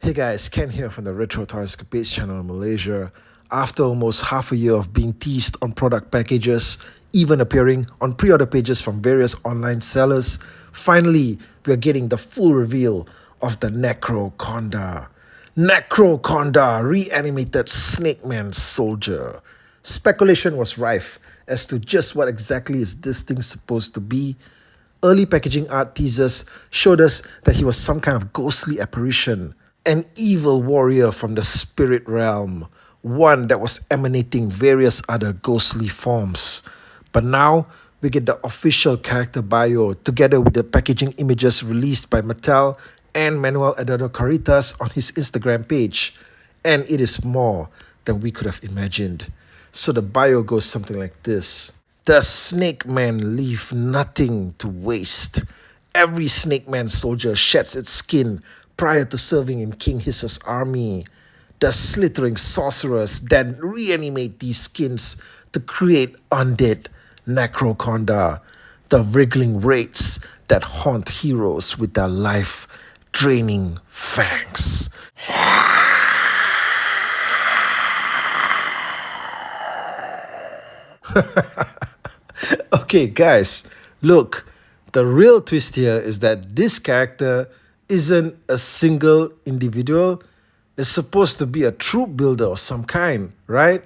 Hey guys, Ken here from the Retro Toys Escapades channel in Malaysia. After almost half a year of being teased on product packages, even appearing on pre-order pages from various online sellers, finally we are getting the full reveal of the Necro-Conda. Necro-Conda, reanimated Snake Man soldier. Speculation was rife as to just what exactly is this thing supposed to be. Early packaging art teasers showed us that he was some kind of ghostly apparition, an evil warrior from the spirit realm, one that was emanating various other ghostly forms. But now we get the official character bio together with the packaging images released by Mattel and Manuel Eduardo Caritas on his Instagram page. And it is more than we could have imagined. So the bio goes something like this. The Snake Man leave nothing to waste. Every Snake Man soldier sheds its skin prior to serving in King Hiss's army. The slithering sorcerers then reanimate these skins to create undead Necro-Conda, the wriggling wraiths that haunt heroes with their life-draining fangs. Okay, guys, look, the real twist here is that this character isn't a single individual. It's supposed to be a troop builder of some kind, right?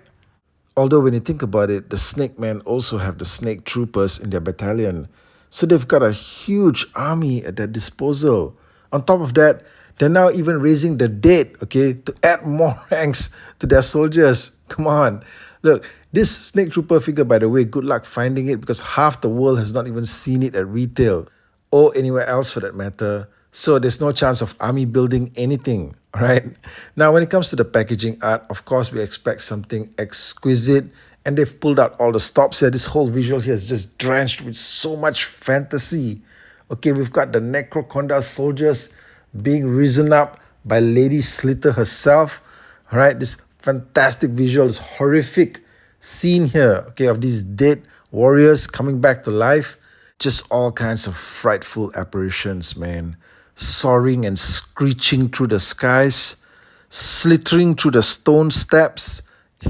Although when you think about it, the Snake Men also have the Snake Troopers in their battalion. So they've got a huge army at their disposal. On top of that, they're now even raising the dead, okay, to add more ranks to their soldiers. Come on. Look, this Snake Trooper figure, by the way, good luck finding it because half the world has not even seen it at retail or anywhere else for that matter. So there's no chance of army building anything, all right? Now, when it comes to the packaging art, of course, we expect something exquisite. And they've pulled out all the stops here. This whole visual here is just drenched with so much fantasy. Okay, we've got the Necro-Conda soldiers being risen up by Lady Slither herself. All right, this fantastic visual, this horrific scene here, okay, of these dead warriors coming back to life. Just all kinds of frightful apparitions, man. Soaring and screeching through the skies, slithering through the stone steps.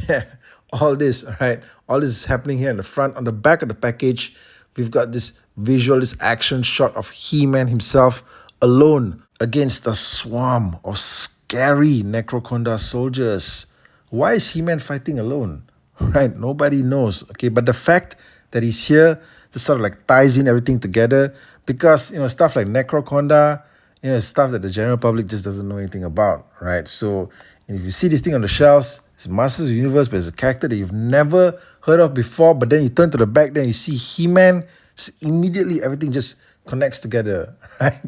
Yeah, all this, all right? All this is happening here in the front. On the back of the package, we've got this visual, this action shot of He-Man himself alone against a swarm of scary Necro-Conda soldiers. Why is He-Man fighting alone? Right? Nobody knows. Okay, but the fact that he's here just sort of like ties in everything together because, you know, stuff like Necro-Conda, you know, stuff that the general public just doesn't know anything about, right? So if you see this thing on the shelves, it's Masters of the Universe, but it's a character that you've never heard of before, but then you turn to the back, then you see He-Man, just immediately everything just connects together, right?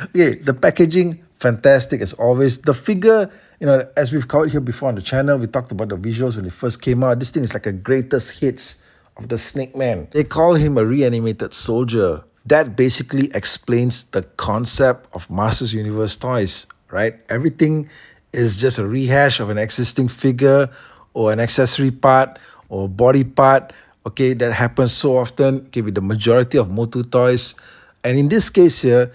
Okay, the packaging, fantastic as always. The figure, you know, as we've covered here before on the channel, we talked about the visuals when it first came out. This thing is like a greatest hits of the Snake Man. They call him a reanimated soldier. That basically explains the concept of Masters Universe toys, right? Everything is just a rehash of an existing figure or an accessory part or body part, okay, that happens so often, okay, with the majority of MOTU toys. And in this case here,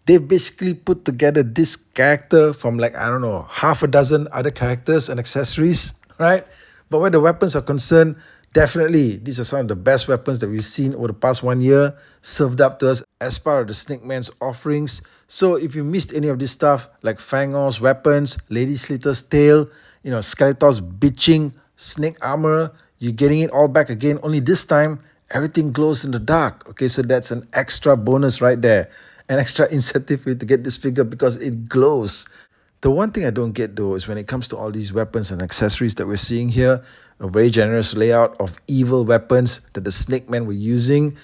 they've basically put together this character from like, I don't know, half a dozen other characters and accessories, right? But where the weapons are concerned, definitely, these are some of the best weapons that we've seen over the past 1 year served up to us as part of the Snake Man's offerings. So if you missed any of this stuff, like Fangor's weapons, Lady Slither's tail, you know, Skeletor's bitching, snake armor, you're getting it all back again. Only this time, everything glows in the dark. Okay, so that's an extra bonus right there. An extra incentive for you to get this figure because it glows. The one thing I don't get though is when it comes to all these weapons and accessories that we're seeing here, a very generous layout of evil weapons that the Snake Men were using.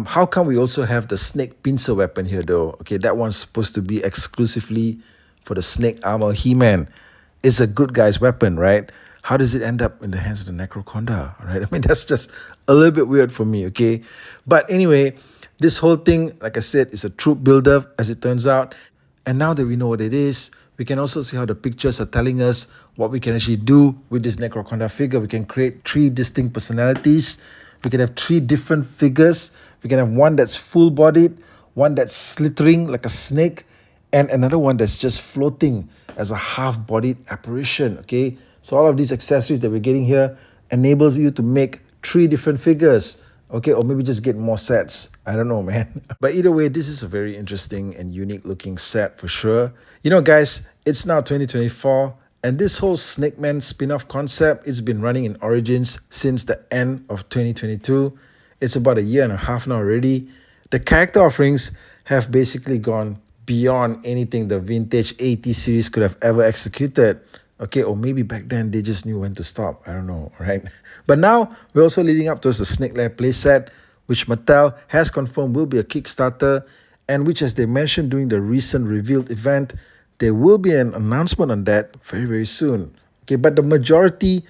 How come we also have the Snake Pincer weapon here though? Okay, that one's supposed to be exclusively for the Snake Armor He-Man. It's a good guy's weapon, right? How does it end up in the hands of the Necro-Conda, right? I mean, that's just a little bit weird for me, okay? But anyway, this whole thing, like I said, is a troop builder as it turns out. And now that we know what it is, we can also see how the pictures are telling us what we can actually do with this Necro-Conda figure. We can create 3 distinct personalities. We can have 3 different figures. We can have one that's full-bodied, one that's slithering like a snake, and another one that's just floating as a half-bodied apparition, okay? So all of these accessories that we're getting here enables you to make 3 different figures, okay? Or maybe just get more sets. I don't know, man. But either way, this is a very interesting and unique looking set for sure. You know, guys, it's now 2024, and this whole Snake Man spin-off concept has been running in Origins since the end of 2022. It's about a year and a half now already. The character offerings have basically gone beyond anything the vintage AT series could have ever executed. Okay, or maybe back then they just knew when to stop. I don't know, right? But now we're also leading up towards the Snake Lair playset, which Mattel has confirmed will be a Kickstarter, and which, as they mentioned during the recent revealed event, there will be an announcement on that very, very soon. Okay, but the majority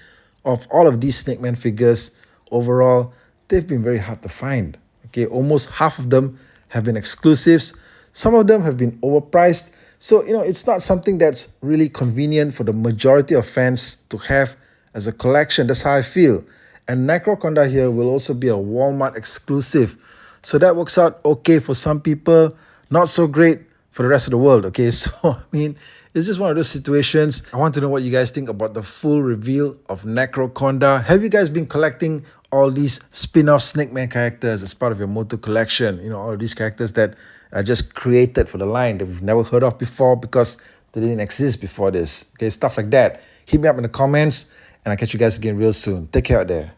of all of these Snake Man figures overall, they've been very hard to find. Okay, almost half of them have been exclusives. Some of them have been overpriced. So, you know, it's not something that's really convenient for the majority of fans to have as a collection. That's how I feel. And Necro-Conda here will also be a Walmart exclusive. So that works out okay for some people, not so great for the rest of the world, okay? So, I mean, it's just one of those situations. I want to know what you guys think about the full reveal of Necro-Conda. Have you guys been collecting all these spin-off Snake Man characters as part of your MOTU collection? You know, all of these characters that are just created for the line that we've never heard of before because they didn't exist before this. Okay, stuff like that. Hit me up in the comments, and I'll catch you guys again real soon. Take care out there.